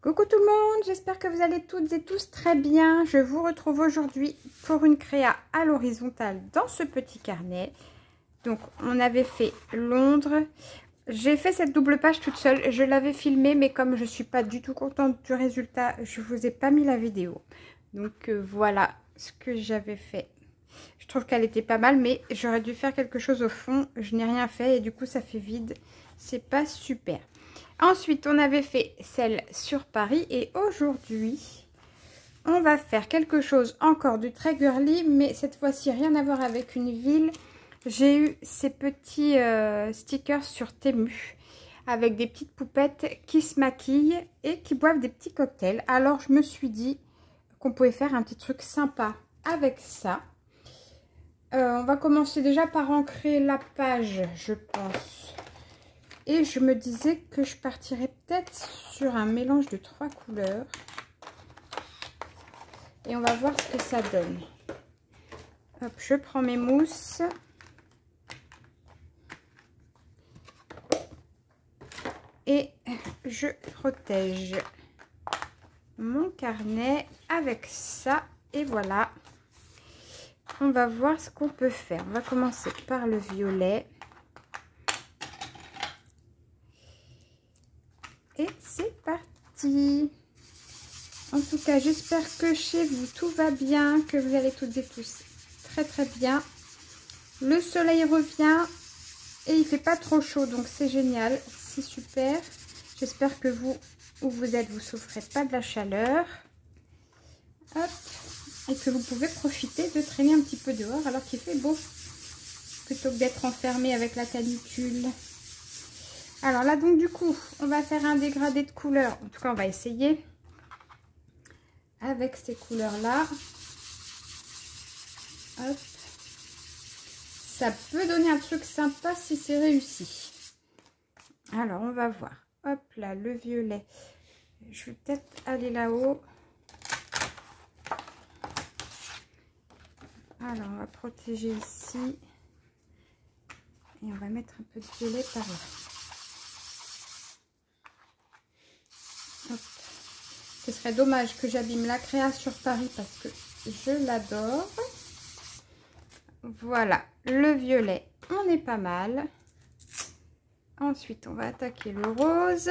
Coucou tout le monde, j'espère que vous allez toutes et tous très bien. Je vous retrouve aujourd'hui pour une créa à l'horizontale dans ce petit carnet. Donc on avait fait Londres. J'ai fait cette double page toute seule. Je l'avais filmée, mais comme je ne suis pas du tout contente du résultat, je ne vous ai pas mis la vidéo. Donc voilà ce que j'avais fait. Je trouve qu'elle était pas mal, mais j'aurais dû faire quelque chose au fond. Je n'ai rien fait et du coup ça fait vide. C'est pas super. Ensuite, on avait fait celle sur Paris et aujourd'hui, on va faire quelque chose encore du très girly, mais cette fois-ci, rien à voir avec une ville. J'ai eu ces petits stickers sur Temu avec des petites poupettes qui se maquillent et qui boivent des petits cocktails. Alors, je me suis dit qu'on pouvait faire un petit truc sympa avec ça. On va commencer déjà par ancrer la page, je pense. Et je me disais que je partirais peut-être sur un mélange de 3 couleurs. Et on va voir ce que ça donne. Hop, je prends mes mousses. Et je protège mon carnet avec ça. Et voilà. On va voir ce qu'on peut faire. On va commencer par le violet. Et c'est parti. En tout cas, j'espère que chez vous tout va bien, que vous allez toutes et tous très très bien. Le soleil revient et il fait pas trop chaud, donc c'est génial, c'est super. J'espère que vous, où vous êtes, vous souffrez pas de la chaleur. Hop. Et que vous pouvez profiter de traîner un petit peu dehors alors qu'il fait beau, plutôt que d'être enfermé avec la canicule. Alors là, donc du coup, on va faire un dégradé de couleurs. En tout cas, on va essayer avec ces couleurs-là. Hop. Ça peut donner un truc sympa si c'est réussi. Alors, on va voir. Hop là, le violet. Je vais peut-être aller là-haut. Alors, on va protéger ici. Et on va mettre un peu de violet par là. Hop. Ce serait dommage que j'abîme la créa sur Paris parce que je l'adore. Voilà, le violet, on est pas mal. Ensuite, on va attaquer le rose.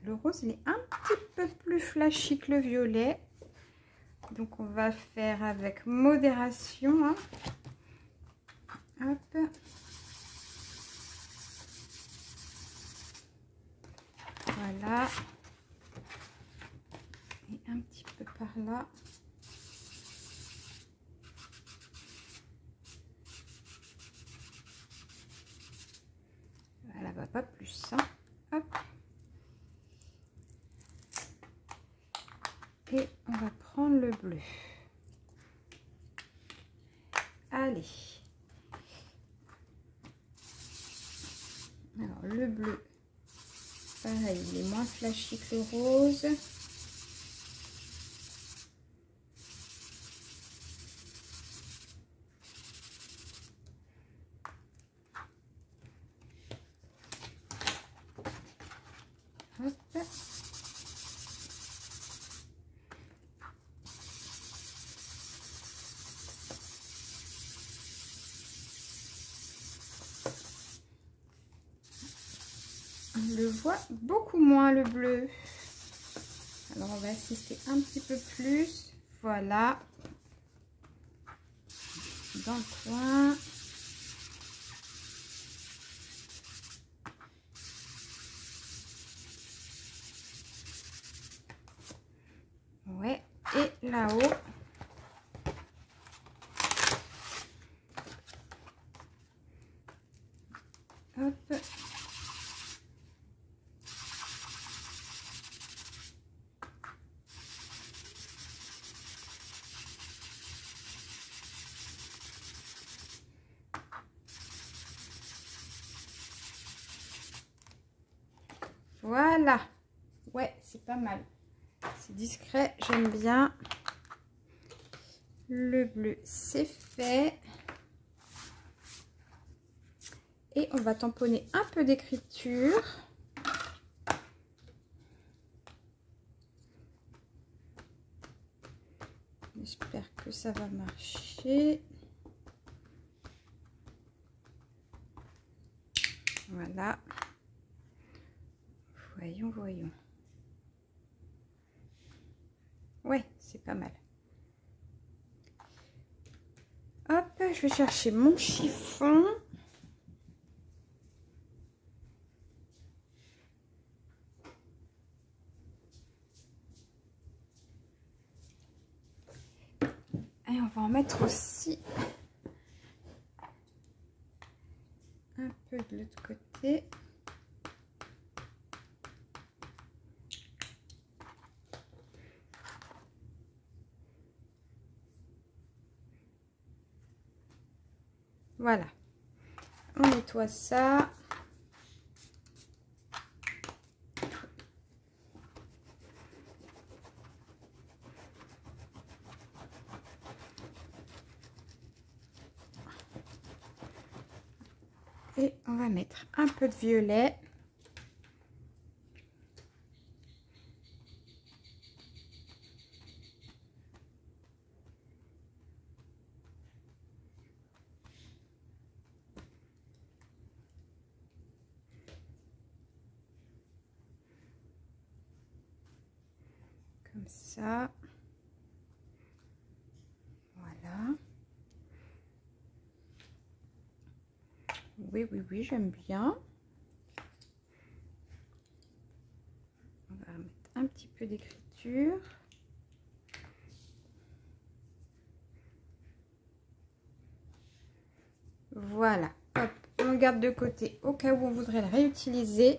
Le rose, il est un petit peu plus flashy que le violet. Donc, on va faire avec modération. Hein. Hop. Voilà. Et un petit peu par là. Voilà, va pas plus. Hein. Hop. Et on va prendre le bleu. Allez. Alors, le bleu, pareil, il est moins flashy que le rose. Hop. On le voit beaucoup moins le bleu. Alors on va assister un petit peu plus. Voilà. Dans le coin. Ouais. Et là-haut. Hop. Voilà. Ouais, c'est pas mal. C'est discret, j'aime bien. Le bleu, c'est fait. Et on va tamponner un peu d'écriture. J'espère que ça va marcher. Voilà. Voyons, voyons. Ouais, c'est pas mal. Hop, je vais chercher mon chiffon. Et on va en mettre aussi un peu de l'autre côté. Voilà. On nettoie ça. Et on va mettre un peu de violet. Comme ça. Voilà. Oui, oui, oui, j'aime bien. On va mettre un petit peu d'écriture. Voilà. Hop, on le garde de côté au cas où on voudrait le réutiliser.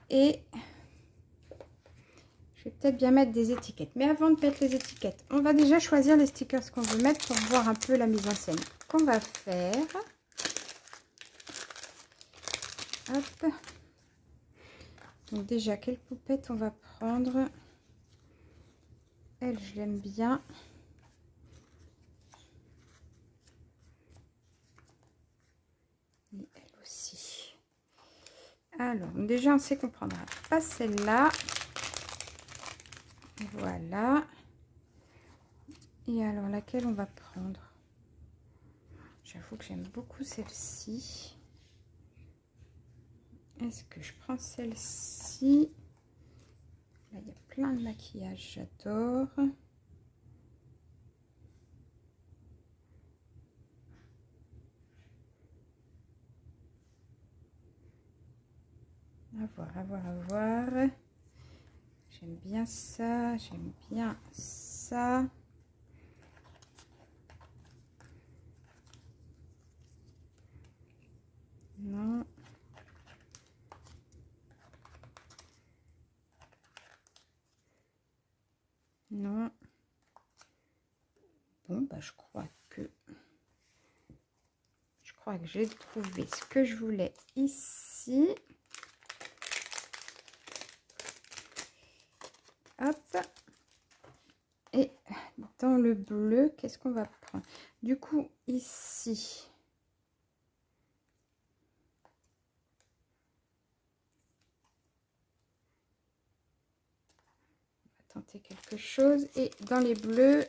Et je vais peut-être bien mettre des étiquettes. Mais avant de mettre les étiquettes, on va déjà choisir les stickers qu'on veut mettre pour voir un peu la mise en scène qu'on va faire. Hop. Donc déjà, quelle poupette on va prendre? Elle, je l'aime bien. Et elle aussi. Alors, déjà, on sait qu'on prendra pas celle-là. Voilà. Et alors, laquelle on va prendre? J'avoue que j'aime beaucoup celle-ci. Est-ce que je prends celle-ci? Là, il y a plein de maquillage, j'adore. À voir, à voir, à voir. J'aime bien ça, j'aime bien ça. Non. Non. Bon, bah, je crois que j'ai trouvé ce que je voulais ici. Hop. Et dans le bleu, qu'est-ce qu'on va prendre? Du coup, ici, on va tenter quelque chose. Et dans les bleus,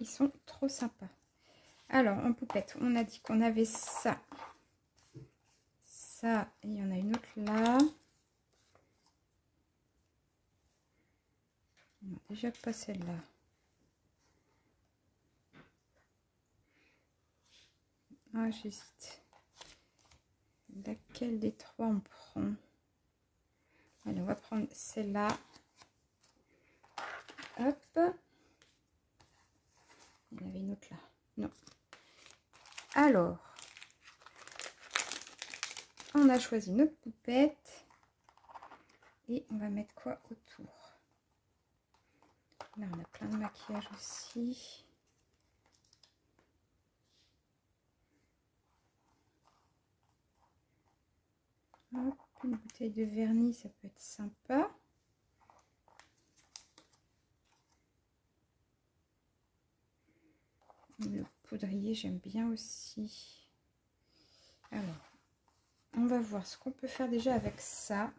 ils sont trop sympas. Alors, en poupette, on a dit qu'on avait ça. Ça, et il y en a une autre là. Non, déjà pas celle-là. Ah, j'hésite. Laquelle des trois on prend? Allez, on va prendre celle-là. Hop. Il y en avait une autre là. Non. Alors, on a choisi notre poupette. Et on va mettre quoi autour? Là, on a plein de maquillage aussi. Hop, une bouteille de vernis, ça peut être sympa. Le poudrier, j'aime bien aussi. Alors, on va voir ce qu'on peut faire déjà avec ça.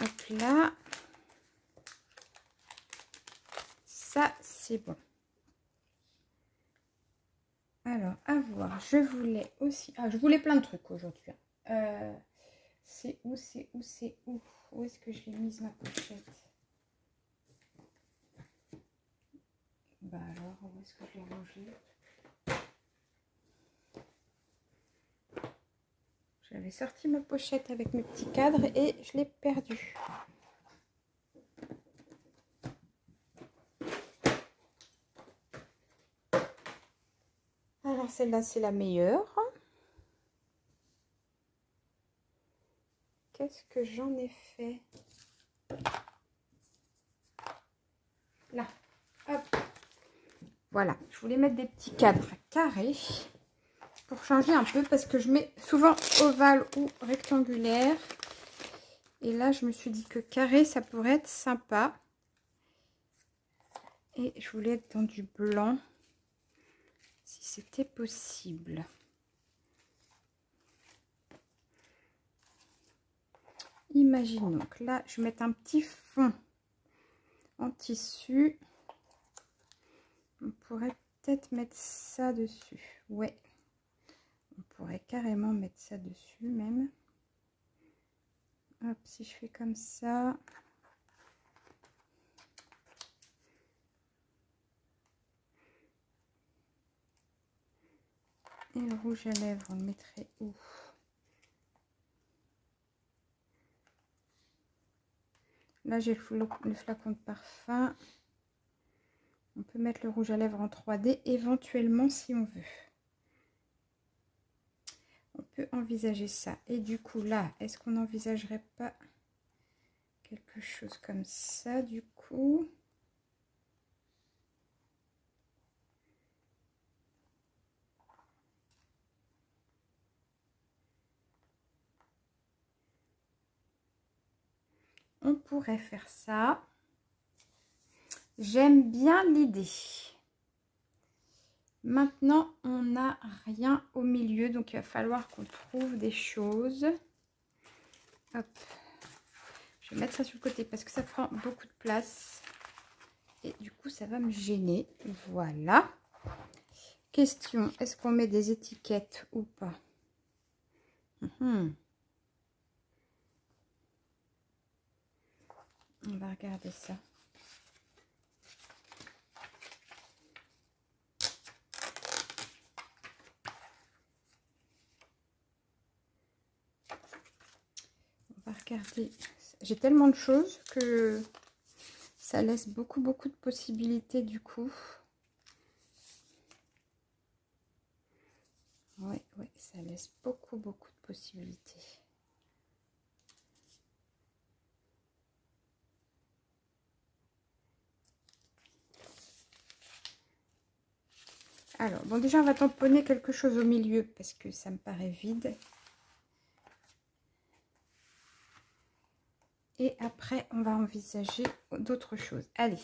Hop là. Ça, c'est bon. Alors, à voir. Je voulais aussi... Ah, je voulais plein de trucs aujourd'hui. C'est où, c'est où, c'est où? Où est-ce que je l'ai mise ma pochette? Bah alors, où est-ce que je l'ai rangée? J'avais sorti ma pochette avec mes petits cadres et je l'ai perdue. Alors celle-là, c'est la meilleure. Qu'est-ce que j'en ai fait? Là, hop. Voilà, je voulais mettre des petits cadres carrés pour changer un peu parce que je mets souvent ovale ou rectangulaire. Et là, je me suis dit que carré, ça pourrait être sympa. Et je voulais être dans du blanc, si c'était possible. Imaginons que là, je mette un petit fond en tissu. On pourrait peut-être mettre ça dessus. Ouais, on pourrait carrément mettre ça dessus même. Hop, si je fais comme ça. Et le rouge à lèvres, on le mettrait où? Là, j'ai le flacon de parfum. On peut mettre le rouge à lèvres en 3D, éventuellement, si on veut. On peut envisager ça. Et du coup, là, est-ce qu'on n'envisagerait pas quelque chose comme ça, du coup? On pourrait faire ça. J'aime bien l'idée. Maintenant, on n'a rien au milieu, donc il va falloir qu'on trouve des choses. Hop. Je vais mettre ça sur le côté parce que ça prend beaucoup de place. Et du coup, ça va me gêner. Voilà. Question, est-ce qu'on met des étiquettes ou pas? On va regarder ça. On va regarder. J'ai tellement de choses que ça laisse beaucoup de possibilités du coup. Ouais, ça laisse beaucoup de possibilités. Alors, bon, déjà, on va tamponner quelque chose au milieu parce que ça me paraît vide. Et après, on va envisager d'autres choses. Allez.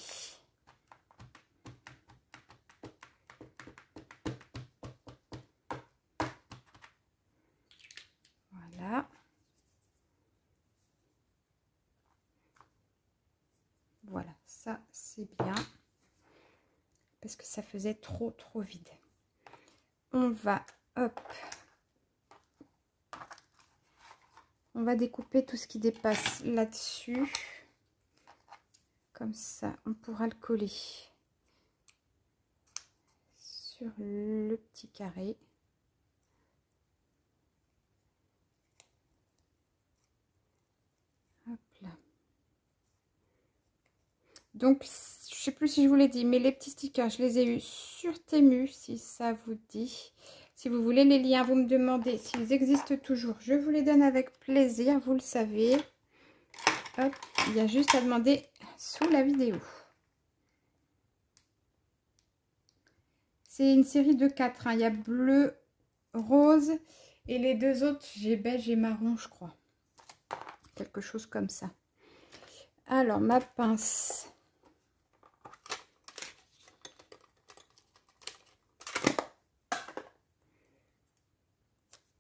Voilà. Voilà, ça, c'est bien. Parce que ça faisait trop vide. On va, hop. On va découper tout ce qui dépasse là-dessus. Comme ça, on pourra le coller sur le petit carré. Hop là. Donc, je sais plus si je vous l'ai dit, mais les petits stickers, je les ai eus sur Temu, si ça vous dit. Si vous voulez les liens, vous me demandez s'ils existent toujours. Je vous les donne avec plaisir, vous le savez. Hop, il y a juste à demander sous la vidéo. C'est une série de 4. Hein. Il y a bleu, rose et les deux autres, j'ai beige et marron, je crois. Quelque chose comme ça. Alors, ma pince.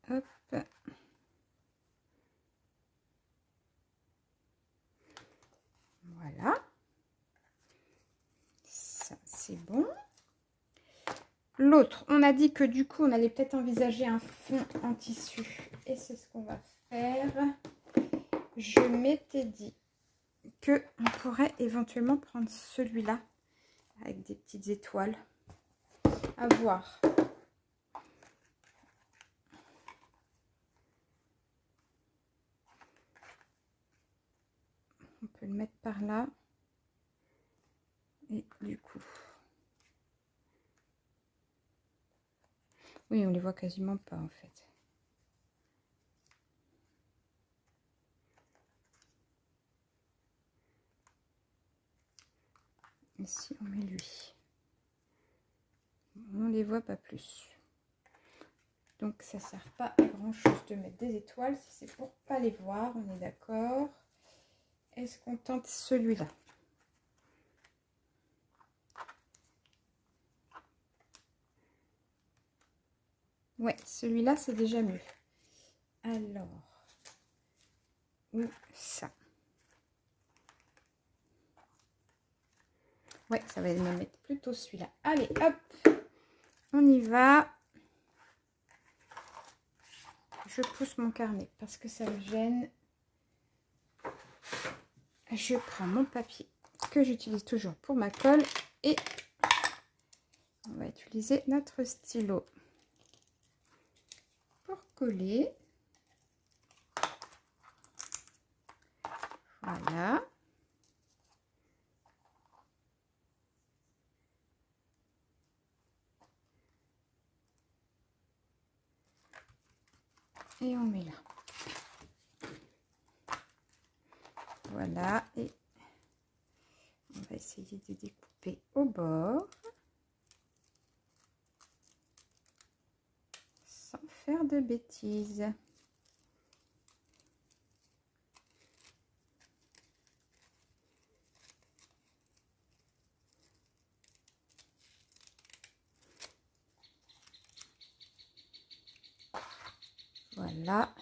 Hop. Voilà. Ça, c'est bon. L'autre, on a dit que du coup, on allait peut-être envisager un fond en tissu. Et c'est ce qu'on va faire. Je m'étais dit que on pourrait éventuellement prendre celui-là avec des petites étoiles. À voir. On peut le mettre par là. Et du coup... Oui, on les voit quasiment pas en fait. Ici, on met lui. On les voit pas plus. Donc, ça sert pas à grand chose de mettre des étoiles si c'est pour pas les voir. On est d'accord. Est-ce qu'on tente celui-là? Ouais, celui-là, c'est déjà mieux. Alors, ou ça. Ouais, ça va me mettre plutôt celui-là. Allez, hop, on y va. Je pousse mon carnet parce que ça me gêne. Je prends mon papier que j'utilise toujours pour ma colle et on va utiliser notre stylo pour coller. Voilà. Et on met là. Voilà. Et on va essayer de découper au bord. Sans faire de bêtises. Voilà.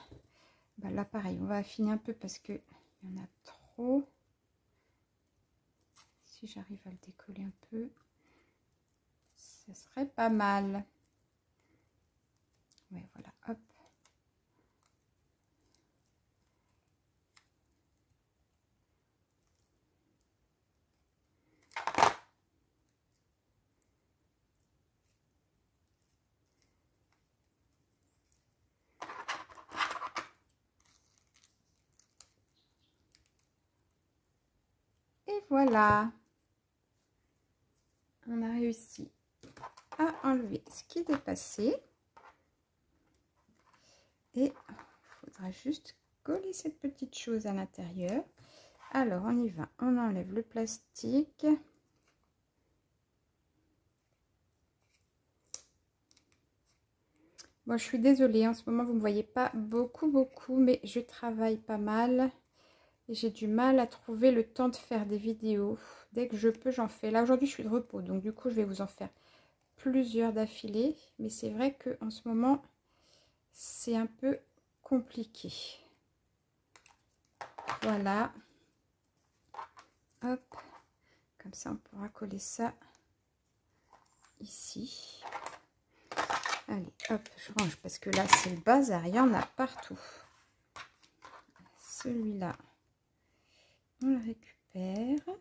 Bah là, pareil, on va affiner un peu parce que il y en a trop. Si j'arrive à le décoller un peu, ce serait pas mal. Ouais, voilà, hop. Et voilà, on a réussi à enlever ce qui dépassait. Et il faudra juste coller cette petite chose à l'intérieur. Alors, on y va. On enlève le plastique. Bon, je suis désolée, en ce moment, vous ne me voyez pas beaucoup, mais je travaille pas mal. Et j'ai du mal à trouver le temps de faire des vidéos. Dès que je peux, j'en fais. Là, aujourd'hui, je suis de repos. Donc, du coup, je vais vous en faire plusieurs d'affilée. Mais c'est vrai qu'en ce moment, c'est un peu compliqué. Voilà. Hop. Comme ça, on pourra coller ça ici. Allez, hop, je range parce que là, c'est le bazar. Il y en a partout. Celui-là, on le récupère.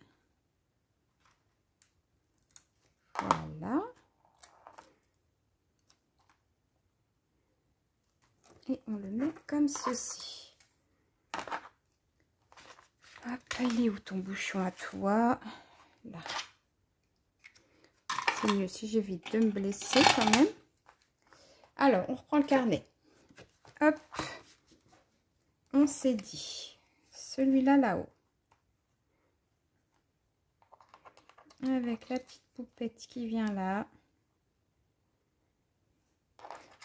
Voilà. Et on le met comme ceci. Hop, il est où ton bouchon à toi? Là. C'est mieux si j'évite de me blesser quand même. Alors, on reprend le carnet. Hop. On s'est dit. Celui-là, là-haut. Avec la petite poupette qui vient là.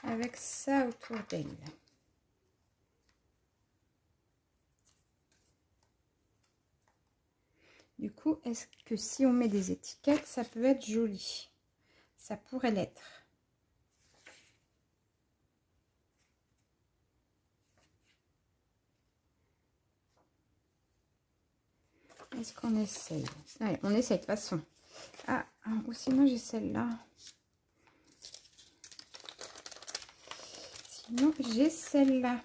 avec ça autour d'elle. Du coup, est-ce que si on met des étiquettes, ça peut être joli? Ça pourrait l'être. Est-ce qu'on essaye? Allez, on essaye de toute façon. Ah, ou sinon j'ai celle-là. Sinon j'ai celle-là.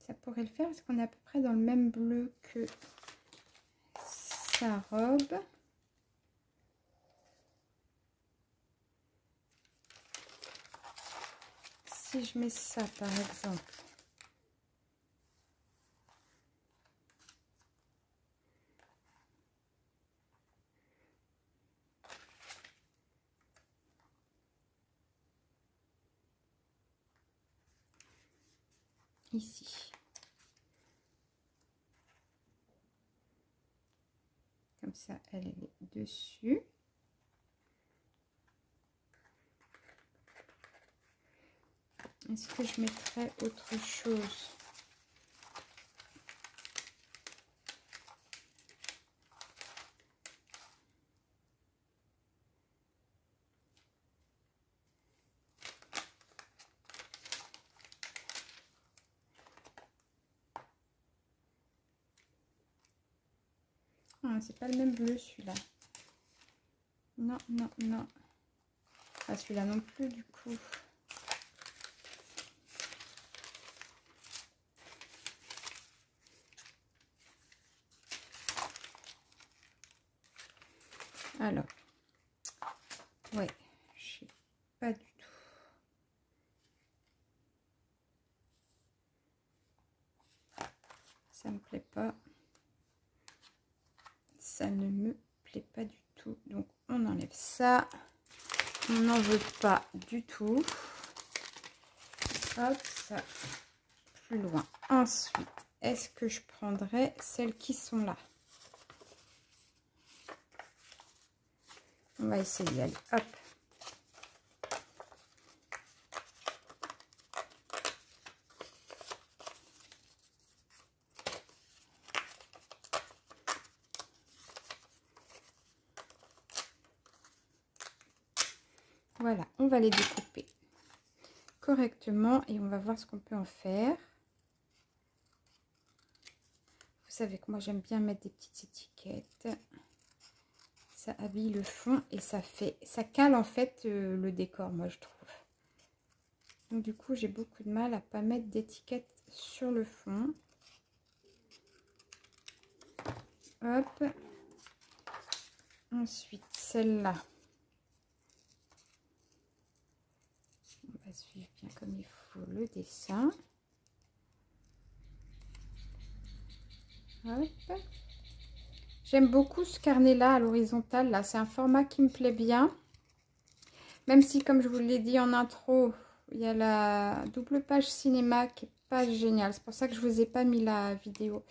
Ça pourrait le faire parce qu'on est à peu près dans le même bleu que sa robe. Si je mets ça par exemple. Ici. Comme ça, elle est dessus. Est-ce que je mettrais autre chose? Ah, c'est pas le même bleu celui-là. Non, non, non. Ah, celui-là non plus du coup. Alors, ouais, je sais pas du tout. Ça me plaît pas. Ça ne me plaît pas du tout. Donc, on enlève ça. On n'en veut pas du tout. Hop, ça. Plus loin. Ensuite, est-ce que je prendrais celles qui sont là? On va essayer. Allez, hop. Voilà, on va les découper correctement et on va voir ce qu'on peut en faire. Vous savez que moi j'aime bien mettre des petites étiquettes. Ça habille le fond et ça cale en fait le décor, moi je trouve. Donc du coup j'ai beaucoup de mal à pas mettre d'étiquette sur le fond. Hop. Ensuite celle-là. On va suivre bien comme il faut le dessin. Hop. J'aime beaucoup ce carnet là à l'horizontale là, c'est un format qui me plaît bien. Même si comme je vous l'ai dit en intro, il y a la double page cinéma qui est pas géniale. C'est pour ça que je vous ai pas mis la vidéo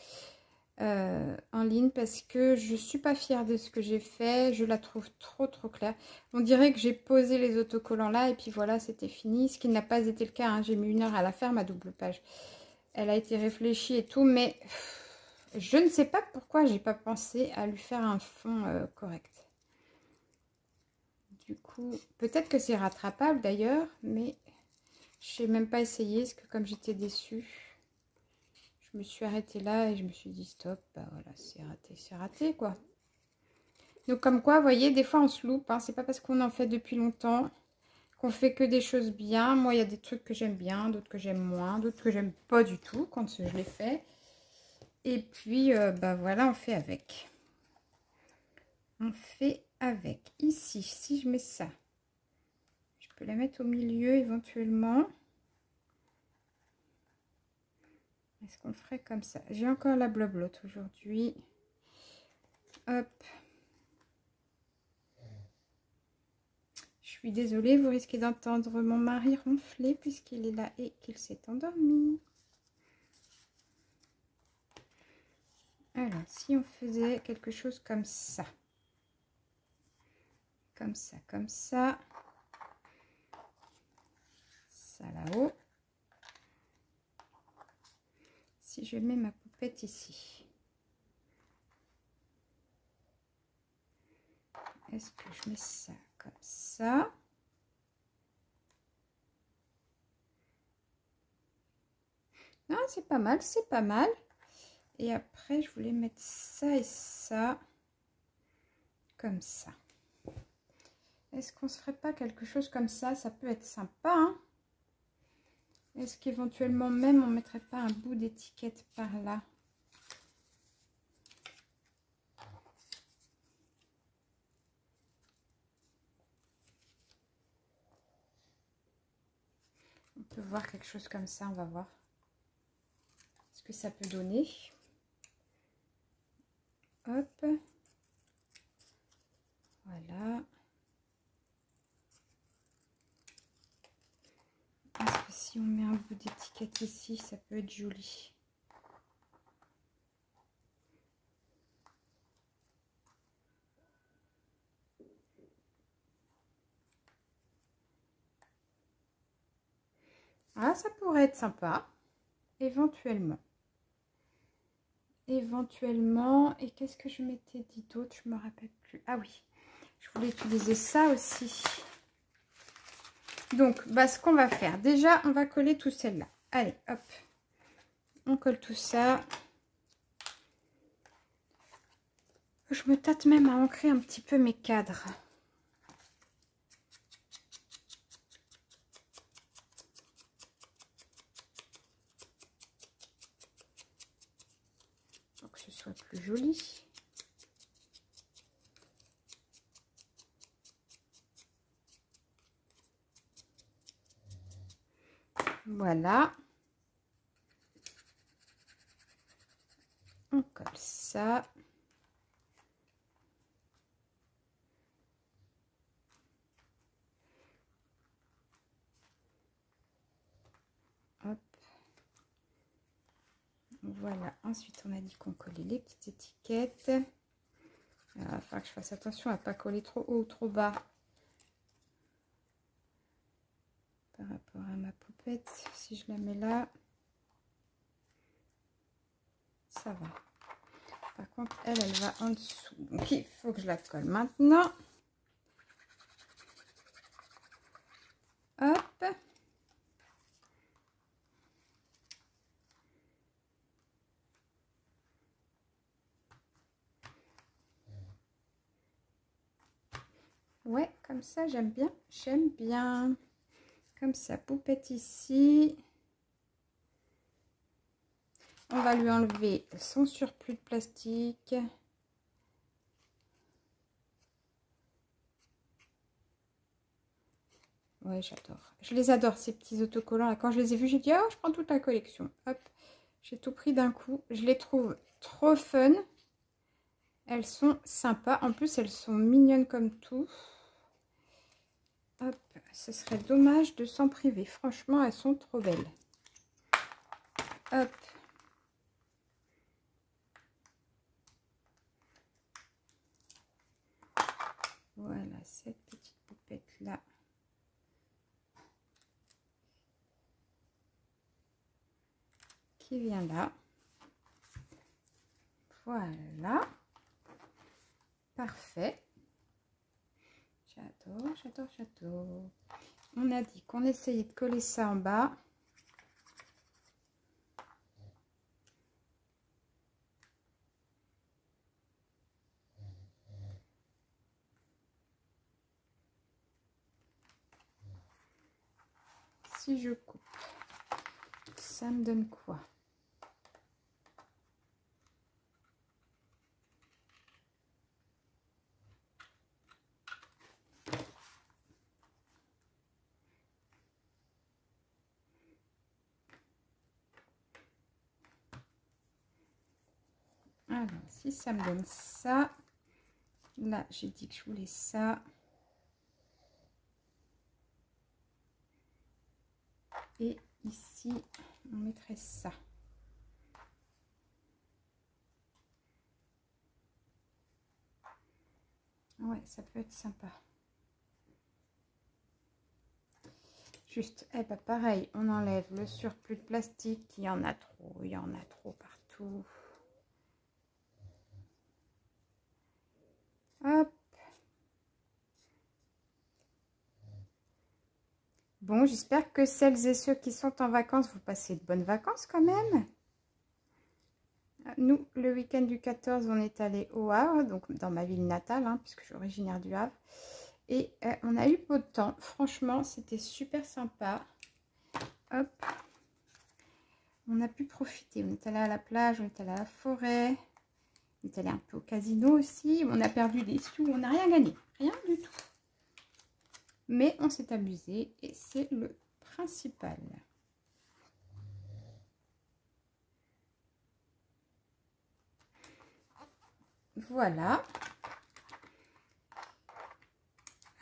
en ligne parce que je suis pas fière de ce que j'ai fait. Je la trouve trop claire. On dirait que j'ai posé les autocollants là et puis voilà, c'était fini. Ce qui n'a pas été le cas, hein. J'ai mis 1 heure à la faire ma double page. Elle a été réfléchie et tout, mais je ne sais pas pourquoi j'ai pas pensé à lui faire un fond correct. Du coup, peut-être que c'est rattrapable d'ailleurs, mais je n'ai même pas essayé parce que comme j'étais déçue, je me suis arrêtée là et je me suis dit stop, bah voilà, c'est raté quoi. Donc comme quoi, vous voyez, des fois on se loupe, hein. C'est pas parce qu'on en fait depuis longtemps qu'on fait que des choses bien. Moi, il y a des trucs que j'aime bien, d'autres que j'aime moins, d'autres que j'aime pas du tout quand je les fais. Et puis, bah voilà, on fait avec. On fait avec. Ici, si je mets ça, je peux la mettre au milieu éventuellement. Est-ce qu'on ferait comme ça? J'ai encore la blablote aujourd'hui. Hop. Je suis désolée, vous risquez d'entendre mon mari ronfler puisqu'il est là et qu'il s'est endormi. Alors, si on faisait quelque chose comme ça. Comme ça, comme ça. Ça là-haut. Si je mets ma poupette ici. Est-ce que je mets ça comme ça? Non, c'est pas mal, c'est pas mal. Et après, je voulais mettre ça et ça. Comme ça. Est-ce qu'on se ferait pas quelque chose comme ça? Ça peut être sympa, hein? Est-ce qu'éventuellement même on mettrait pas un bout d'étiquette par là? On peut voir quelque chose comme ça, on va voir ce que ça peut donner. Hop. Voilà. Est-ce que si on met un bout d'étiquette ici, ça peut être joli? Ah, ça pourrait être sympa, éventuellement. Éventuellement, et qu'est-ce que je m'étais dit d'autre? Je me rappelle plus. Ah oui, je voulais utiliser ça aussi. Donc, bah, ce qu'on va faire, déjà, on va coller tout celle-là. Allez, hop, on colle tout ça. Je me tâte même à ancrer un petit peu mes cadres. Pour que ce soit plus joli. Voilà. On colle ça. Hop. Voilà. Ensuite, on a dit qu'on collait les petites étiquettes. Alors, il va falloir que je fasse attention à ne pas coller trop haut ou trop bas. Par rapport à ma poupette. Si je la mets là, ça va. Par contre, elle va en dessous. Donc, il faut que je la colle maintenant. Hop. Ouais, comme ça, j'aime bien. J'aime bien. Comme ça, poupette ici. On va lui enlever son surplus de plastique. Ouais, j'adore. Je les adore, ces petits autocollants. Là, quand je les ai vus, j'ai dit, oh, je prends toute la collection. Hop, j'ai tout pris d'un coup. Je les trouve trop fun. Elles sont sympas. En plus, elles sont mignonnes comme tout. Hop, ce serait dommage de s'en priver. Franchement, elles sont trop belles. Hop. Voilà, cette petite poupette-là. Qui vient là. Voilà. Parfait. J'adore, j'adore, j'adore. On a dit qu'on essayait de coller ça en bas. Si je coupe, ça me donne quoi? Alors, si ça me donne ça, là, j'ai dit que je voulais ça. Et ici, on mettrait ça. Ouais, ça peut être sympa. Juste, eh ben pareil, on enlève le surplus de plastique. Il y en a trop partout. Hop. Bon, j'espère que celles et ceux qui sont en vacances, vous passez de bonnes vacances quand même. Nous, le week-end du 14, on est allé au Havre, donc dans ma ville natale, hein, puisque je suis originaire du Havre. Et on a eu beau temps. Franchement, c'était super sympa. Hop. On a pu profiter. On est allé à la plage, on est allé à la forêt. On est allé un peu au casino aussi. On a perdu des sous, on n'a rien gagné. Rien du tout. Mais on s'est amusé et c'est le principal. Voilà.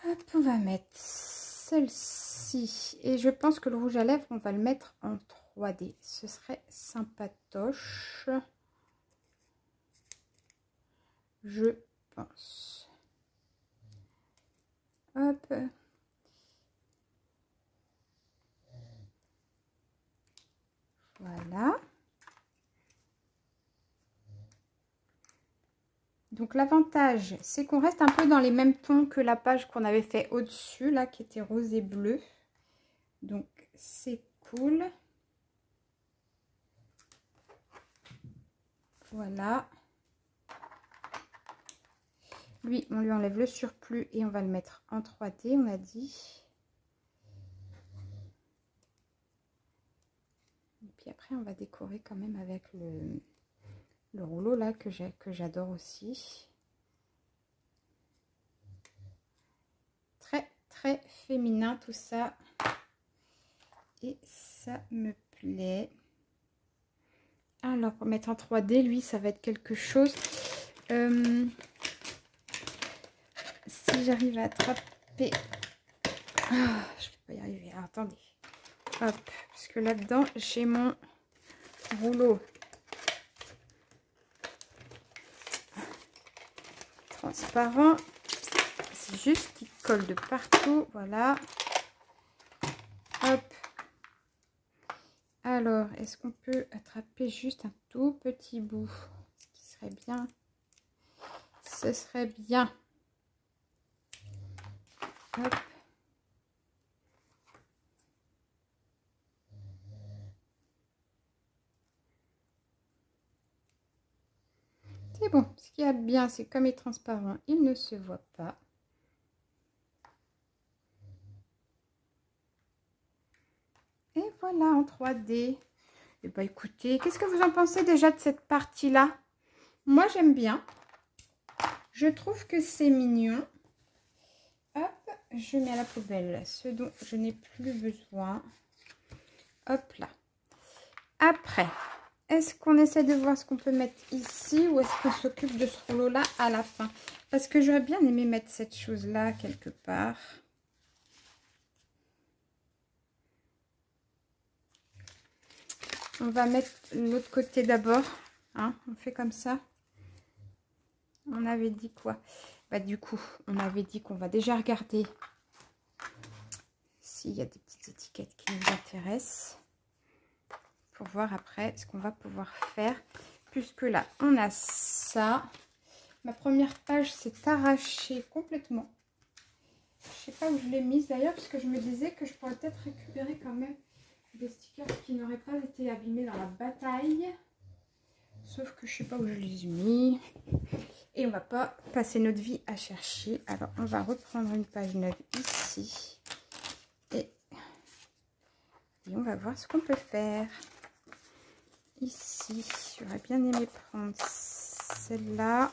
Hop, on va mettre celle-ci. Et je pense que le rouge à lèvres, on va le mettre en 3D. Ce serait sympatoche. Je pense. Hop. Voilà. Donc l'avantage, c'est qu'on reste un peu dans les mêmes tons que la page qu'on avait fait au-dessus, là, qui était rose et bleu. Donc c'est cool. Voilà. Lui, on lui enlève le surplus et on va le mettre en 3D, on a dit. Et puis après, on va décorer quand même avec le rouleau là que j'adore aussi. Très, très féminin tout ça. Et ça me plaît. Alors, pour mettre en 3D, lui, ça va être quelque chose... si j'arrive à attraper... Ah, je peux pas y arriver. Ah, attendez. Hop, parce que là-dedans, j'ai mon rouleau transparent. C'est juste qu'il colle de partout. Voilà. Hop. Alors, est-ce qu'on peut attraper juste un tout petit bout? Ce qui serait bien. Ce serait bien. Hop. C'est bon. Ce qu'il y a de bien, c'est comme il est transparent, il ne se voit pas. Et voilà, en 3D. Et bah écoutez, qu'est-ce que vous en pensez déjà de cette partie-là? Moi, j'aime bien. Je trouve que c'est mignon. Hop, je mets à la poubelle ce dont je n'ai plus besoin. Hop là. Après, est-ce qu'on essaie de voir ce qu'on peut mettre ici ou est-ce qu'on s'occupe de ce rouleau-là à la fin? Parce que j'aurais bien aimé mettre cette chose-là quelque part. On va mettre l'autre côté d'abord. Hein, on fait comme ça. On avait dit quoi? Bah, du coup, on avait dit qu'on va déjà regarder s'il y a des petites étiquettes qui nous intéressent. Pour voir après ce qu'on va pouvoir faire. Puisque là, on a ça. Ma première page s'est arrachée complètement. Je sais pas où je l'ai mise d'ailleurs, parce que je me disais que je pourrais peut-être récupérer quand même des stickers qui n'auraient pas été abîmés dans la bataille. Sauf que je sais pas où je les ai mis. Et on va pas passer notre vie à chercher. Alors, on va reprendre une page neuve ici. Et on va voir ce qu'on peut faire. Ici, j'aurais bien aimé prendre celle-là.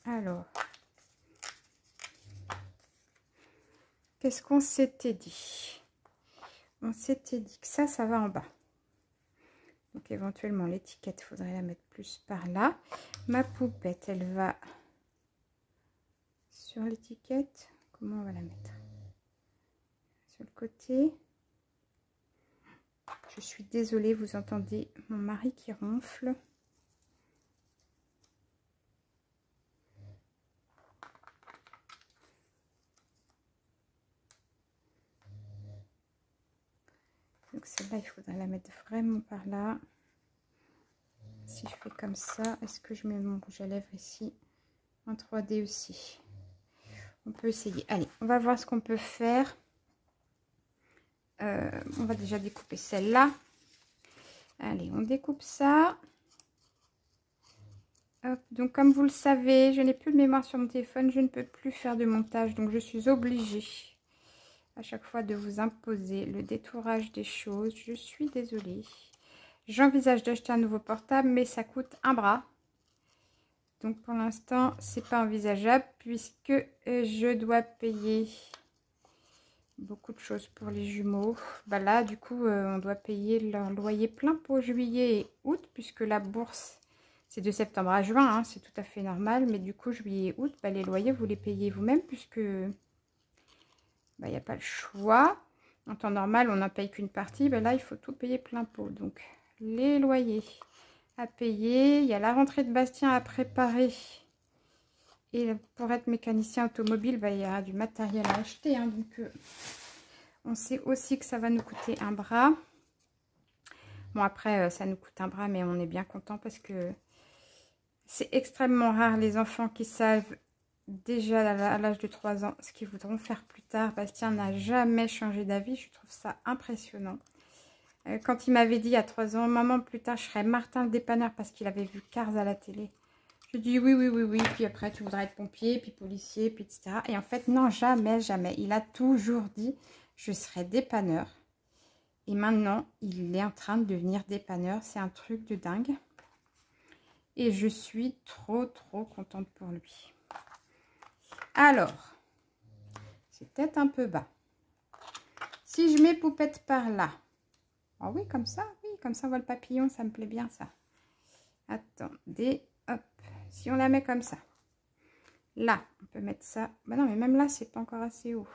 Alors, qu'est-ce qu'on s'était dit? On s'était dit que ça va en bas. Donc, éventuellement, l'étiquette, il faudrait la mettre plus par là. Ma poupette, elle va sur l'étiquette. Comment on va la mettre? Sur le côté. Je suis désolée, vous entendez mon mari qui ronfle. Donc celle-là, il faudrait la mettre vraiment par là. Si je fais comme ça, est-ce que je mets mon rouge à lèvres ici en 3D aussi? On peut essayer. Allez, on va voir ce qu'on peut faire. On va déjà découper celle-là. Allez, on découpe ça. Hop, donc comme vous le savez, je n'ai plus de mémoire sur mon téléphone. Je ne peux plus faire de montage. Donc je suis obligée à chaque fois de vous imposer le détourage des choses. Je suis désolée. J'envisage d'acheter un nouveau portable, mais ça coûte un bras. Donc pour l'instant, c'est pas envisageable puisque je dois payer beaucoup de choses pour les jumeaux. Bah là, du coup, on doit payer leur loyer plein pour juillet et août puisque la bourse, c'est de septembre à juin. Hein, c'est tout à fait normal. Mais du coup, juillet et août, bah, les loyers, vous les payez vous-même puisque bah, y a pas le choix. En temps normal, on n'en paye qu'une partie. Bah, là, il faut tout payer plein pot. Donc, les loyers à payer. Il y a la rentrée de Bastien à préparer. Et pour être mécanicien automobile, bah, il y aura du matériel à acheter. Hein, donc, on sait aussi que ça va nous coûter un bras. Bon, après, ça nous coûte un bras, mais on est bien content parce que c'est extrêmement rare les enfants qui savent déjà à l'âge de 3 ans ce qu'ils voudront faire plus tard. Bastien n'a jamais changé d'avis. Je trouve ça impressionnant. Quand il m'avait dit à 3 ans, maman, plus tard, je serai Martin le dépanneur parce qu'il avait vu Cars à la télé. Je dis oui, oui, oui, oui. Puis après, tu voudras être pompier, puis policier, puis etc. Et en fait, non, jamais, jamais. Il a toujours dit, je serai dépanneur. Et maintenant, il est en train de devenir dépanneur. C'est un truc de dingue. Et je suis trop, trop contente pour lui. Alors, c'est peut-être un peu bas. Si je mets poupette par là. Ah oui, comme ça, on voit le papillon, ça me plaît bien ça. Attendez, hop, si on la met comme ça. Là, on peut mettre ça. Bah non, mais même là, c'est pas encore assez haut.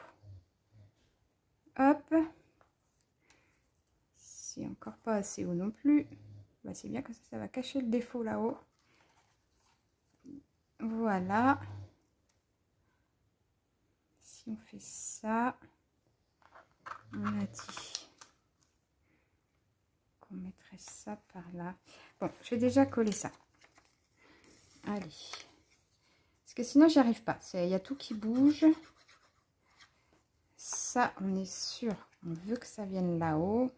Hop. C'est encore pas assez haut non plus. Bah, c'est bien, comme ça va cacher le défaut là-haut. Voilà. Si on fait ça, on a dit qu'on mettrait ça par là. Bon, je vais déjà coller ça. Allez. Parce que sinon, j'y arrive pas. Il y a tout qui bouge. Ça, on est sûr. On veut que ça vienne là-haut.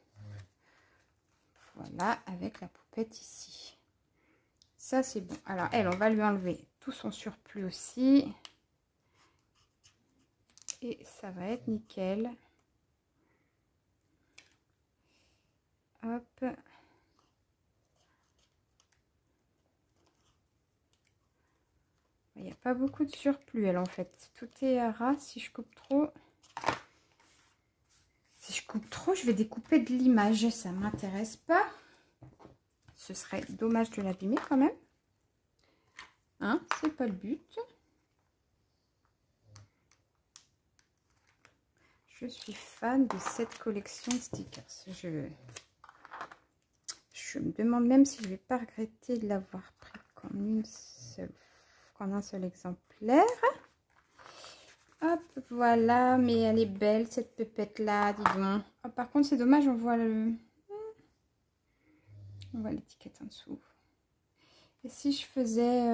Voilà, avec la poupette ici. Ça, c'est bon. Alors, elle, on va lui enlever tout son surplus aussi. Et ça va être nickel. Hop. Il n'y a pas beaucoup de surplus, elle, en fait. Tout est à ras. Si je coupe trop... Si je coupe trop, je vais découper de l'image. Ça ne m'intéresse pas. Ce serait dommage de l'abîmer quand même. Hein, c'est pas le but. Je suis fan de cette collection de stickers. Je me demande même si je vais pas regretter de l'avoir pris qu'en un seul exemplaire. Hop, voilà, mais elle est belle cette pépette là, dis donc. Oh, par contre, c'est dommage, on voit l'étiquette en dessous. Et si je faisais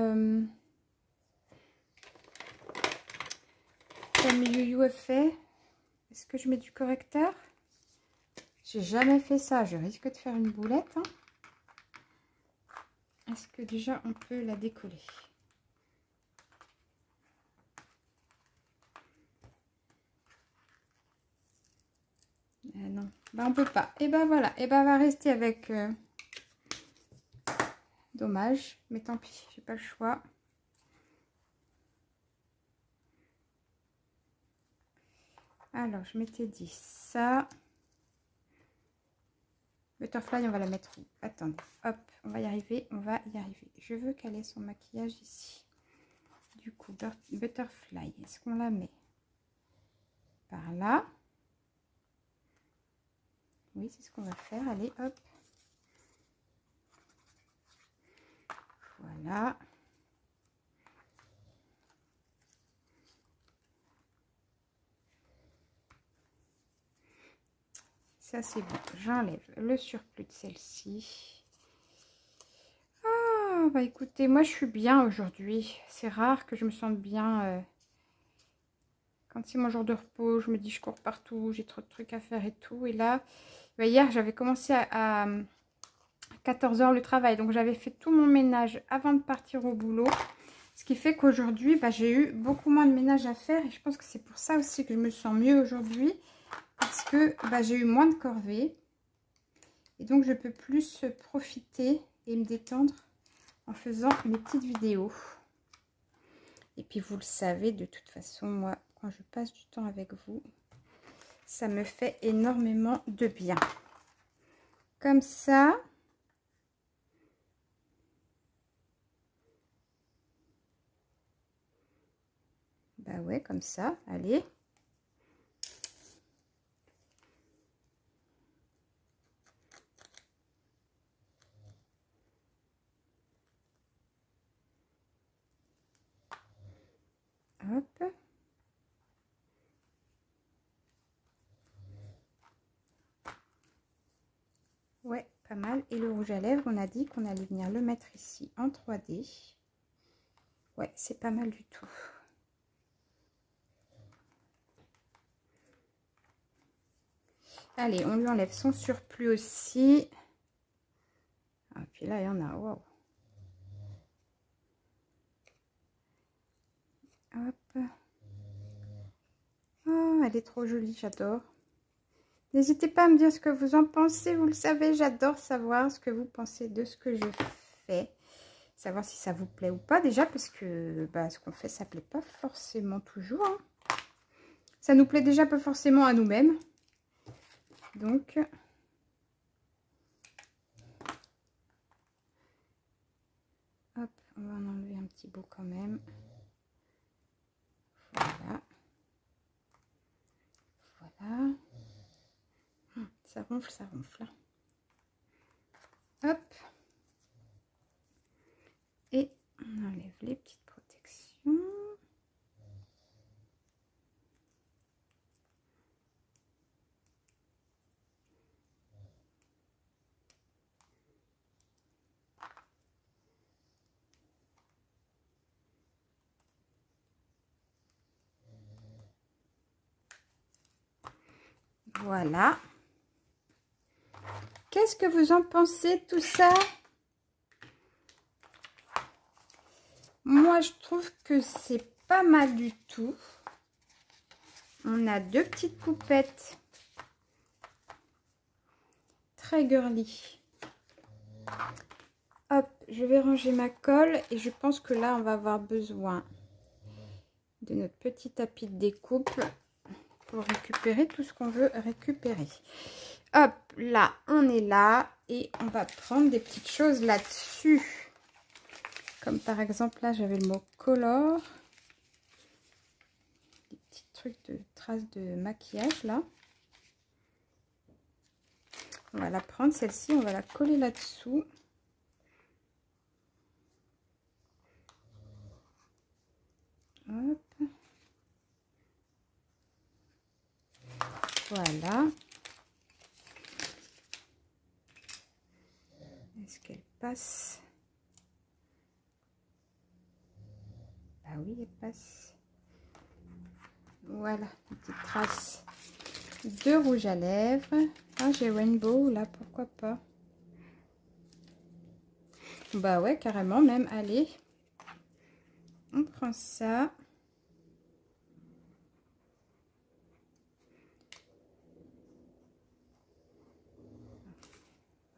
comme Youyou a fait, est-ce que je mets du correcteur? J'ai jamais fait ça, je risque de faire une boulette. Hein. Est-ce que déjà on peut la décoller? Non, ben on peut pas. Et ben voilà, et ben on va rester avec... Dommage, mais tant pis, j'ai pas le choix. Alors, je m'étais dit ça. Butterfly, on va la mettre où? Attendez, hop, on va y arriver, on va y arriver. Je veux qu'elle ait son maquillage ici. Du coup, Butterfly, est-ce qu'on la met par là? Oui, c'est ce qu'on va faire. Allez, hop. Voilà. Ça, c'est bon. J'enlève le surplus de celle-ci. Ah, bah écoutez, moi, je suis bien aujourd'hui. C'est rare que je me sente bien. Quand c'est mon jour de repos, je me dis je cours partout, j'ai trop de trucs à faire et tout. Et là, bah, hier, j'avais commencé à 14 h le travail. Donc, j'avais fait tout mon ménage avant de partir au boulot. Ce qui fait qu'aujourd'hui, bah, j'ai eu beaucoup moins de ménage à faire. Et je pense que c'est pour ça aussi que je me sens mieux aujourd'hui. Parce que bah, j'ai eu moins de corvées. Et donc, je peux plus profiter et me détendre en faisant mes petites vidéos. Et puis, vous le savez, de toute façon, moi, quand je passe du temps avec vous, ça me fait énormément de bien. Comme ça. Bah ouais, comme ça. Allez. Hop. Ouais, pas mal. Et le rouge à lèvres, on a dit qu'on allait venir le mettre ici en 3D. Ouais, c'est pas mal du tout. Allez, on lui enlève son surplus aussi. Ah, puis là, il y en a. Wow. Hop. Oh, elle est trop jolie, j'adore. N'hésitez pas à me dire ce que vous en pensez. Vous le savez, j'adore savoir ce que vous pensez de ce que je fais. Savoir si ça vous plaît ou pas déjà, parce que bah, ce qu'on fait, ça plaît pas forcément toujours. Hein. Ça nous plaît déjà pas forcément à nous-mêmes. Donc, hop, on va en enlever un petit bout quand même. Voilà. Voilà. Ça ronfle, ça ronfle. Hop. Et on enlève les petites protections. Voilà. Qu'est-ce que vous en pensez tout ça? Moi, je trouve que c'est pas mal du tout. On a deux petites poupettes très girly. Hop, je vais ranger ma colle et je pense que là, on va avoir besoin de notre petit tapis de découpe pour récupérer tout ce qu'on veut récupérer. Hop, là, on est là et on va prendre des petites choses là-dessus. Comme par exemple, là, j'avais le mot color. Des petits trucs de traces de maquillage, là. On va la prendre, celle-ci, on va la coller là-dessous. Hop. Voilà. Est-ce qu'elle passe? Ah oui, elle passe. Voilà, une petite trace de rouge à lèvres. Ah, j'ai Rainbow là, pourquoi pas? Bah ouais, carrément même. Allez, on prend ça.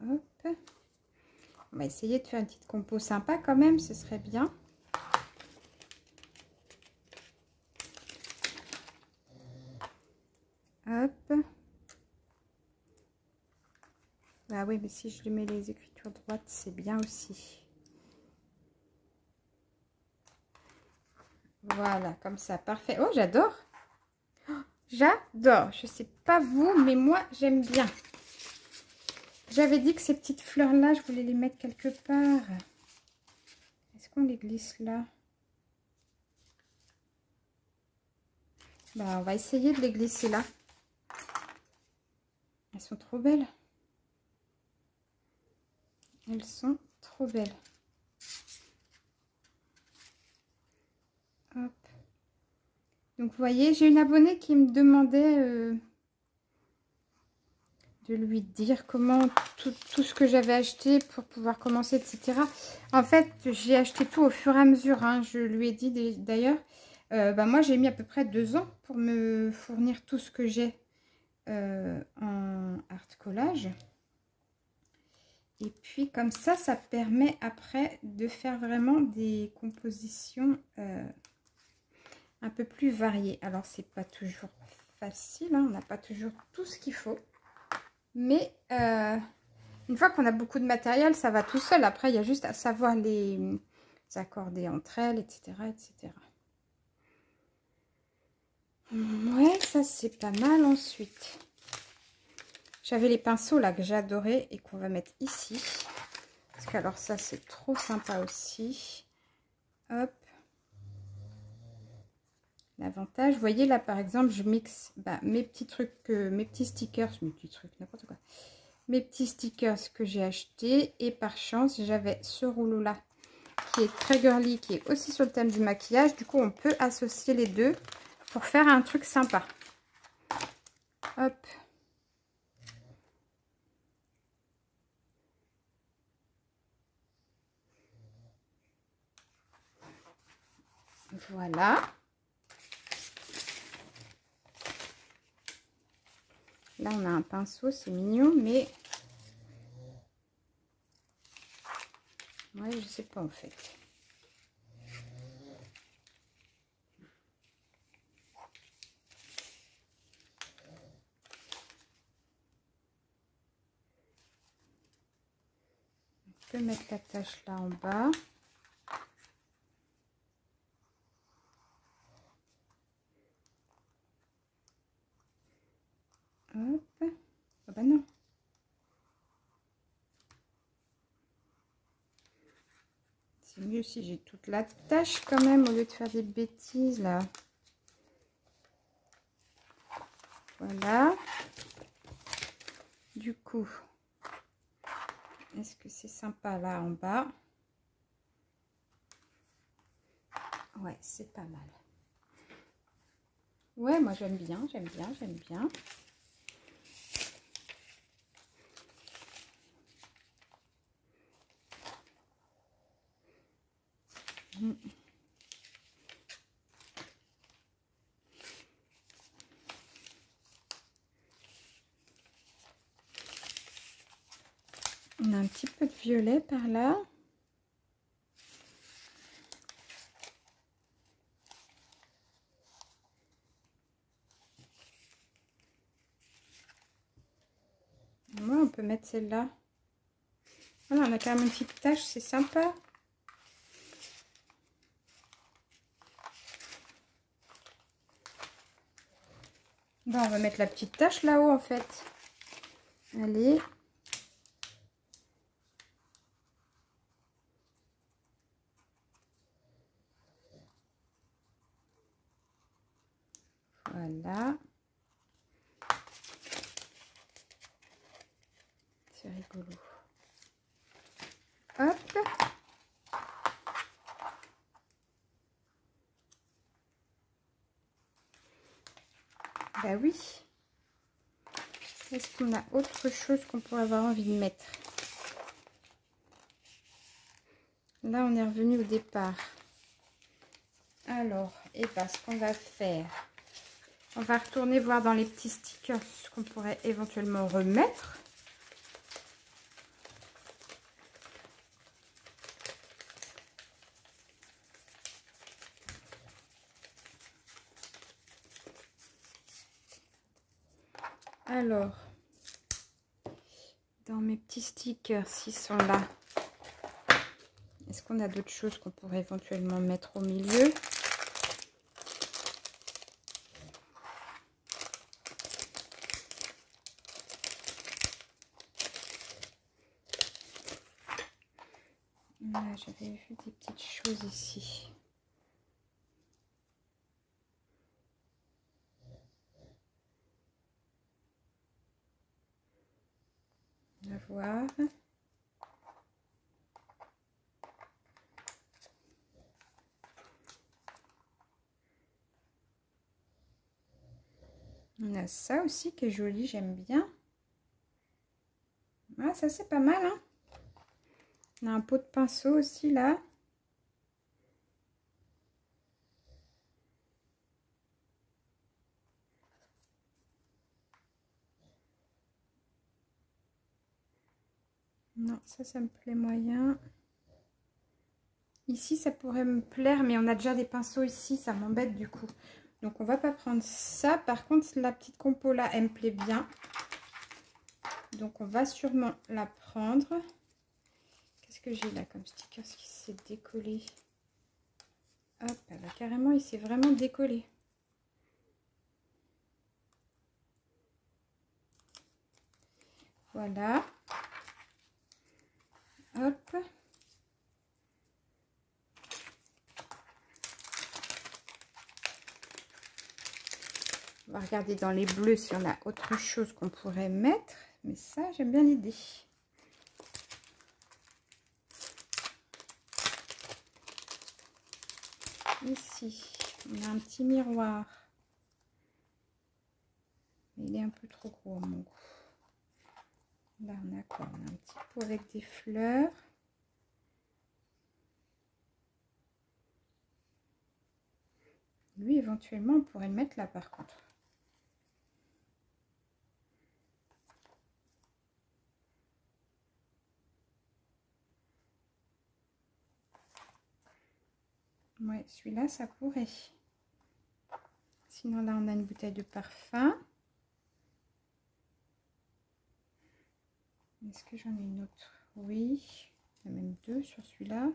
Hop. On va essayer de faire une petite compo sympa quand même, ce serait bien. Hop. Bah oui, mais si je lui mets les écritures droites, c'est bien aussi. Voilà, comme ça, parfait. Oh, j'adore. Oh, j'adore. Je sais pas vous, mais moi, j'aime bien. J'avais dit que ces petites fleurs-là, je voulais les mettre quelque part. Est-ce qu'on les glisse là? Bah, on va essayer de les glisser là. Elles sont trop belles. Elles sont trop belles. Hop. Donc, vous voyez, j'ai une abonnée qui me demandait de lui dire comment tout ce que j'avais acheté pour pouvoir commencer, etc. En fait, j'ai acheté tout au fur et à mesure. Hein. Je lui ai dit d'ailleurs, bah, moi, j'ai mis à peu près 2 ans pour me fournir tout ce que j'ai en art collage. Et puis, comme ça permet après de faire vraiment des compositions un peu plus variées. Alors, c'est pas toujours facile, hein, on n'a pas toujours tout ce qu'il faut. Mais une fois qu'on a beaucoup de matériel, ça va tout seul. Après, il y a juste à savoir les accorder entre elles, etc. etc. Ouais, ça c'est pas mal. Ensuite, j'avais les pinceaux là que j'adorais et qu'on va mettre ici. Parce que alors ça c'est trop sympa aussi. Hop. L'avantage, vous voyez là par exemple, je mixe mes petits trucs, mes petits stickers, n'importe quoi. Mes petits stickers que j'ai achetés. Et par chance, j'avais ce rouleau là qui est très girly, qui est aussi sur le thème du maquillage. Du coup, on peut associer les deux pour faire un truc sympa. Hop. Voilà. Là, on a un pinceau, c'est mignon, mais... ouais, je sais pas en fait. On peut mettre la tache là en bas. Hop. Ah bah non. C'est mieux si j'ai toute la tache quand même, au lieu de faire des bêtises là. Voilà. Du coup, est-ce que c'est sympa là en bas? Ouais, c'est pas mal. Ouais, moi j'aime bien, j'aime bien, j'aime bien. On a un petit peu de violet par là. Moi, on peut mettre celle-là. Voilà, on a quand même une petite tache, c'est sympa. Bon, on va mettre la petite tache là-haut en fait. Allez. Voilà. C'est rigolo. Hop. Bah oui. Est-ce qu'on a autre chose qu'on pourrait avoir envie de mettre? Là, on est revenu au départ. Alors, et ben, ce qu'on va faire, on va retourner voir dans les petits stickers ce qu'on pourrait éventuellement remettre. Alors, dans mes petits stickers, s'ils sont là, est-ce qu'on a d'autres choses qu'on pourrait éventuellement mettre au milieu? Là, j'avais vu des petites choses ici. On va voir. On a ça aussi qui est joli, j'aime bien. Ah, ça c'est pas mal, hein. On a un pot de pinceau aussi là. Non, ça me plaît moyen. Ici, ça pourrait me plaire, mais on a déjà des pinceaux ici, ça m'embête du coup. Donc, on va pas prendre ça. Par contre, la petite compo là, elle me plaît bien. Donc, on va sûrement la prendre. Qu'est-ce que j'ai là comme sticker qui s'est décollé? Hop, bah, carrément, il s'est vraiment décollé. Voilà. Hop. On va regarder dans les bleus si on a autre chose qu'on pourrait mettre. Mais ça, j'aime bien l'idée. Ici, on a un petit miroir. Mais il est un peu trop gros à mon goût. Là, on a quoi? On a un petit pot avec des fleurs. Lui, éventuellement, on pourrait le mettre là, par contre. Ouais, celui-là, ça pourrait. Sinon, là, on a une bouteille de parfum. Est-ce que j'en ai une autre? Oui. Il y en a même deux sur celui-là.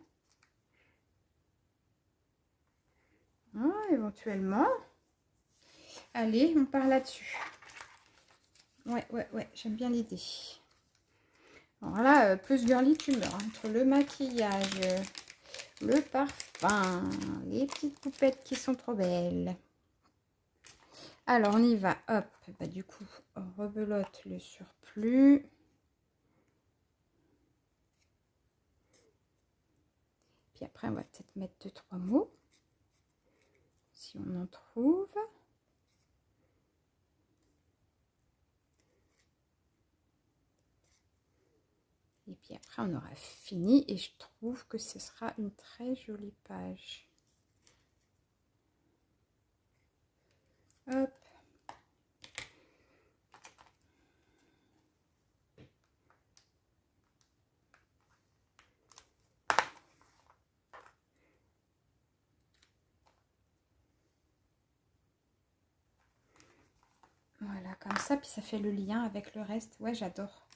Ah, éventuellement. Allez, on part là-dessus. Ouais, j'aime bien l'idée. Alors là, plus girly tu meurs. Entre le maquillage, le parfum, les petites poupettes qui sont trop belles. Alors, on y va. Hop, bah, du coup, on rebelote le surplus. Puis après, on va peut-être mettre 2-3 mots. Si on en trouve. Et puis après, on aura fini. Et je trouve que ce sera une très jolie page. Hop. Voilà, comme ça. Puis ça fait le lien avec le reste. Ouais, j'adore.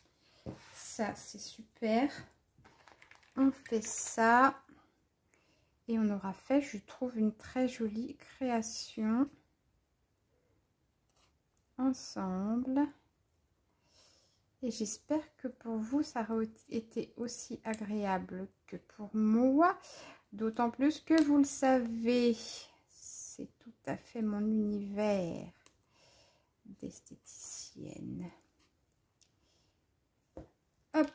Ça, c'est super. On fait ça. Et on aura fait, je trouve, une très jolie création. Ensemble. Et j'espère que pour vous, ça aura été aussi agréable que pour moi. D'autant plus que vous le savez, c'est tout à fait mon univers d'esthéticienne. Hop.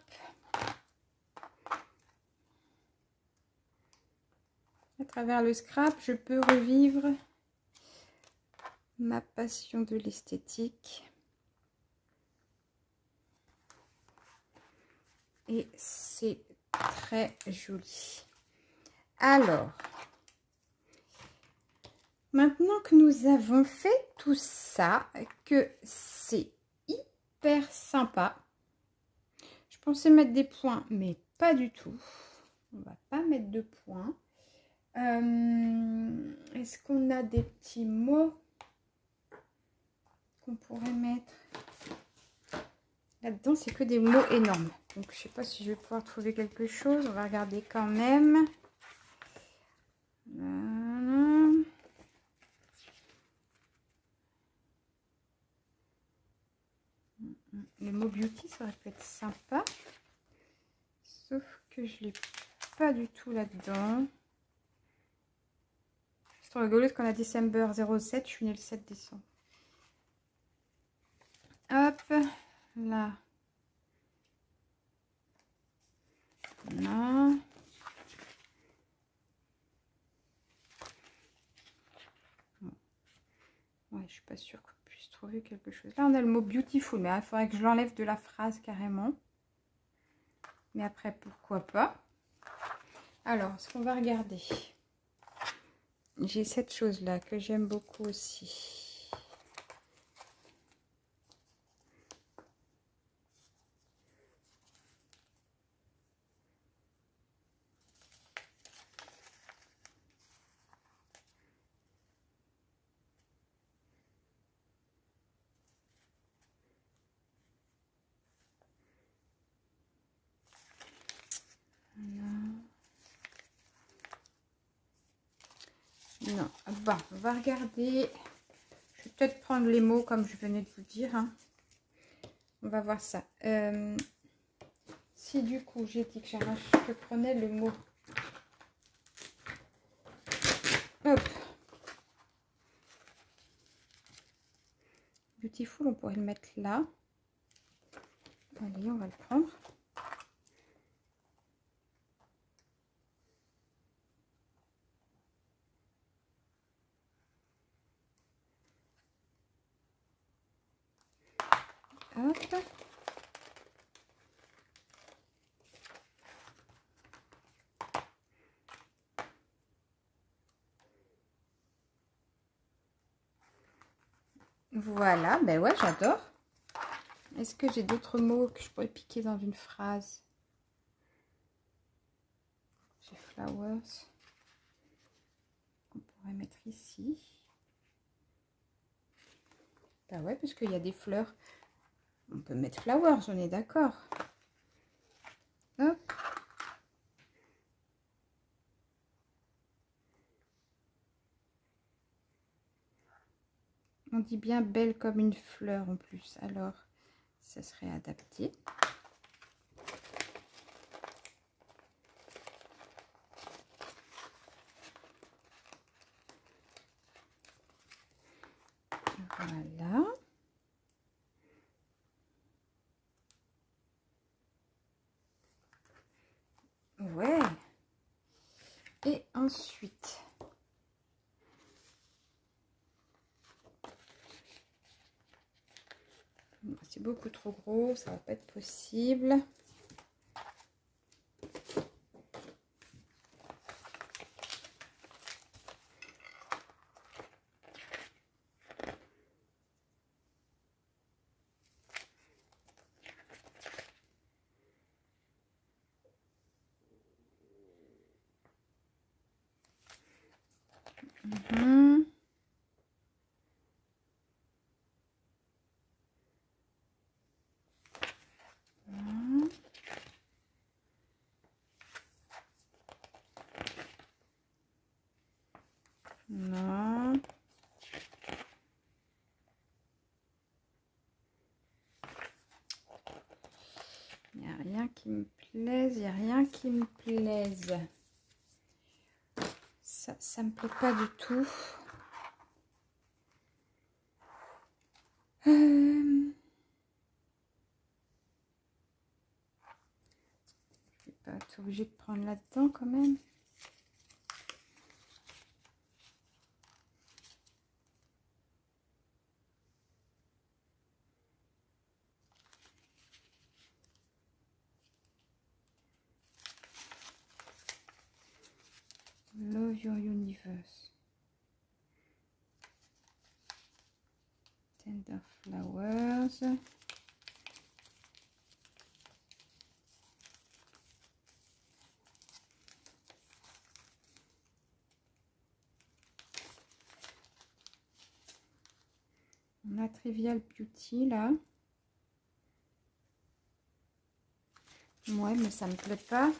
À travers le scrap, je peux revivre ma passion de l'esthétique. Et c'est très joli. Alors, maintenant que nous avons fait tout ça, que c'est hyper sympa. Je pensais mettre des points, mais pas du tout. On va pas mettre de points. Est-ce qu'on a des petits mots qu'on pourrait mettre? Là-dedans, c'est que des mots énormes. Donc, je sais pas si je vais pouvoir trouver quelque chose. On va regarder quand même. Le mot beauty, ça aurait pu être sympa. Sauf que je l'ai pas du tout là-dedans. C'est trop rigolo qu'on a December 07, je suis née le 7 décembre. Hop, là. Non. Ouais, je suis pas sûre qu'on puisse trouver quelque chose. Là, on a le mot beautiful, mais il faudrait que je l'enlève de la phrase carrément. Mais après, pourquoi pas. Alors, ce qu'on va regarder. J'ai cette chose-là que j'aime beaucoup aussi. Non, bon, on va regarder. Je vais peut-être prendre les mots comme je venais de vous dire. Hein. On va voir ça. Si du coup j'ai dit que je prenais le mot. Hop. Beautiful, on pourrait le mettre là. Allez, on va le prendre. Hop. Voilà, ben ouais, j'adore. Est-ce que j'ai d'autres mots que je pourrais piquer dans une phrase? J'ai flowers. On pourrait mettre ici. Bah ouais, parce qu'il y a des fleurs. On peut mettre flowers, on est d'accord. Hop. On dit bien belle comme une fleur en plus. Alors, ça serait adapté. Voilà. Ouais. Et ensuite, c'est beaucoup trop gros, ça va pas être possible. Mhm. Non. Il n'y a rien qui me plaise, il n'y a rien qui me plaise. Ça me plaît pas du tout. Je vais pas être obligée de prendre là-dedans quand même. Love your universe. Tender flowers. On a Trivial Beauty là. Ouais, mais ça me plaît pas.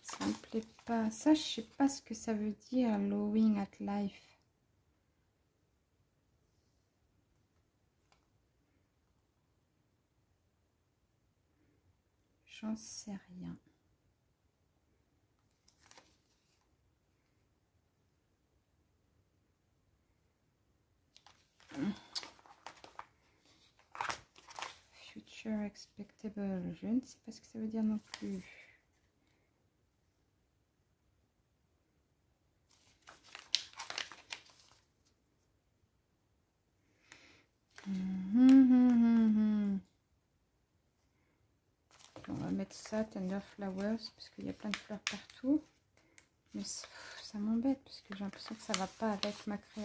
Ça me plaît pas. Ça, je sais pas ce que ça veut dire, Lowing at Life. J'en sais rien. Future expectable. Je ne sais pas ce que ça veut dire non plus. On va mettre ça, Tender Flowers, parce qu'il y a plein de fleurs partout. Mais ça m'embête, parce que j'ai l'impression que ça va pas avec ma créa.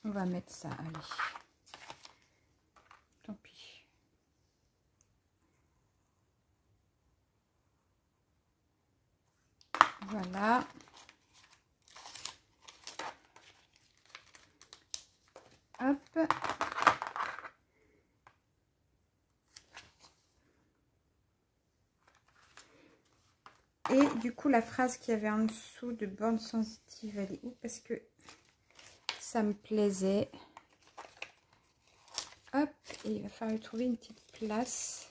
On va mettre ça, allez. Tant pis. Voilà. Hop. Et du coup, la phrase qu'il y avait en dessous de borne sensitive, elle est où? Parce que ça me plaisait. Hop. Et il va falloir trouver une petite place.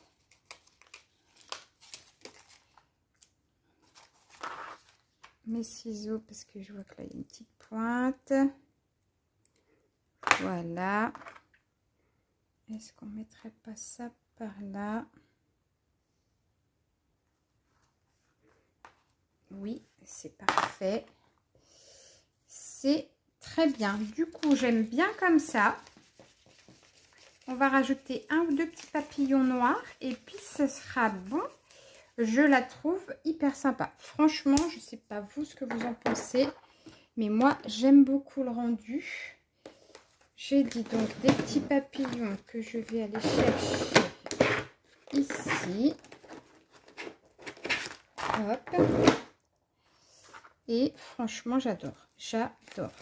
Mes ciseaux, parce que je vois que là, il y a une petite pointe. Voilà. Est-ce qu'on mettrait pas ça par là? Oui, c'est parfait. C'est très bien. Du coup, j'aime bien comme ça. On va rajouter un ou deux petits papillons noirs. Et puis, ce sera bon. Je la trouve hyper sympa. Franchement, je ne sais pas vous ce que vous en pensez. Mais moi, j'aime beaucoup le rendu. J'ai dit donc des petits papillons que je vais aller chercher ici. Hop. Et franchement, j'adore. J'adore.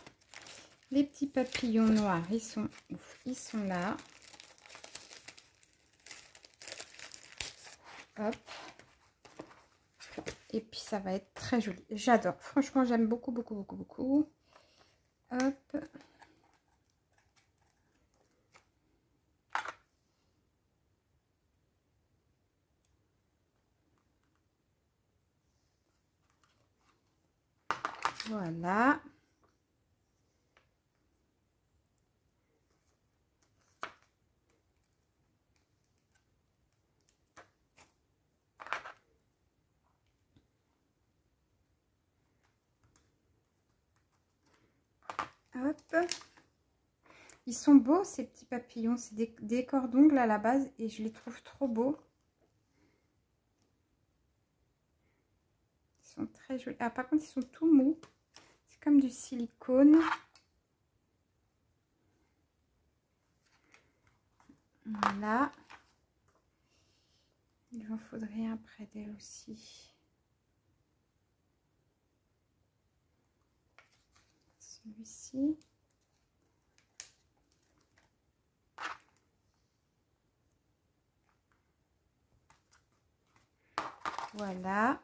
Les petits papillons noirs, ils sont ouf. Ils sont là. Hop. Et puis, ça va être très joli. J'adore. Franchement, j'aime beaucoup, beaucoup, beaucoup, beaucoup. Hop. Voilà. Hop. Ils sont beaux ces petits papillons. C'est des cordons à la base et je les trouve trop beaux. Ils sont très jolis. Ah, par contre, ils sont tout mous. C'est comme du silicone. Voilà. Il en faudrait un près d'elle aussi. Celui-ci. Voilà.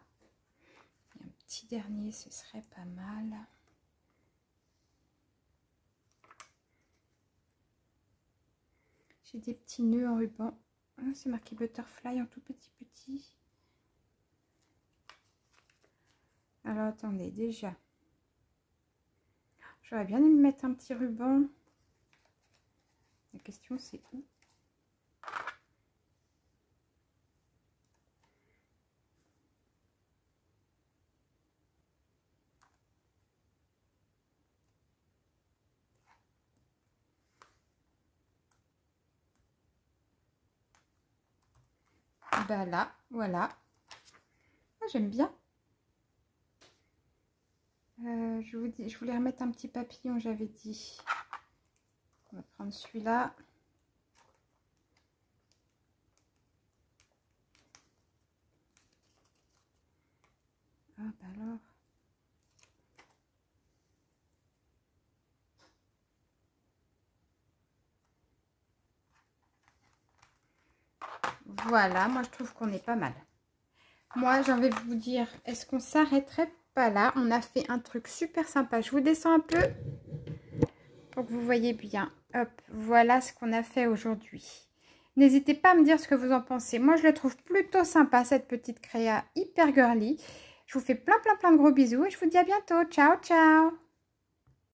Et un petit dernier, ce serait pas mal. J'ai des petits nœuds en ruban. Oh, c'est marqué Butterfly en tout petit. Alors, attendez, déjà. J'aurais bien aimé mettre un petit ruban. La question, c'est où? Bah là, voilà. Ah, j'aime bien. Je voulais remettre un petit papillon, j'avais dit. On va prendre celui-là. Ah bah alors. Voilà, moi je trouve qu'on est pas mal. Moi, j'ai envie de vous dire, est-ce qu'on s'arrêterait pas là? On a fait un truc super sympa. Je vous descends un peu pour que vous voyez bien. Hop, voilà ce qu'on a fait aujourd'hui. N'hésitez pas à me dire ce que vous en pensez. Moi, je la trouve plutôt sympa, cette petite créa hyper girly. Je vous fais plein de gros bisous et je vous dis à bientôt. Ciao, ciao!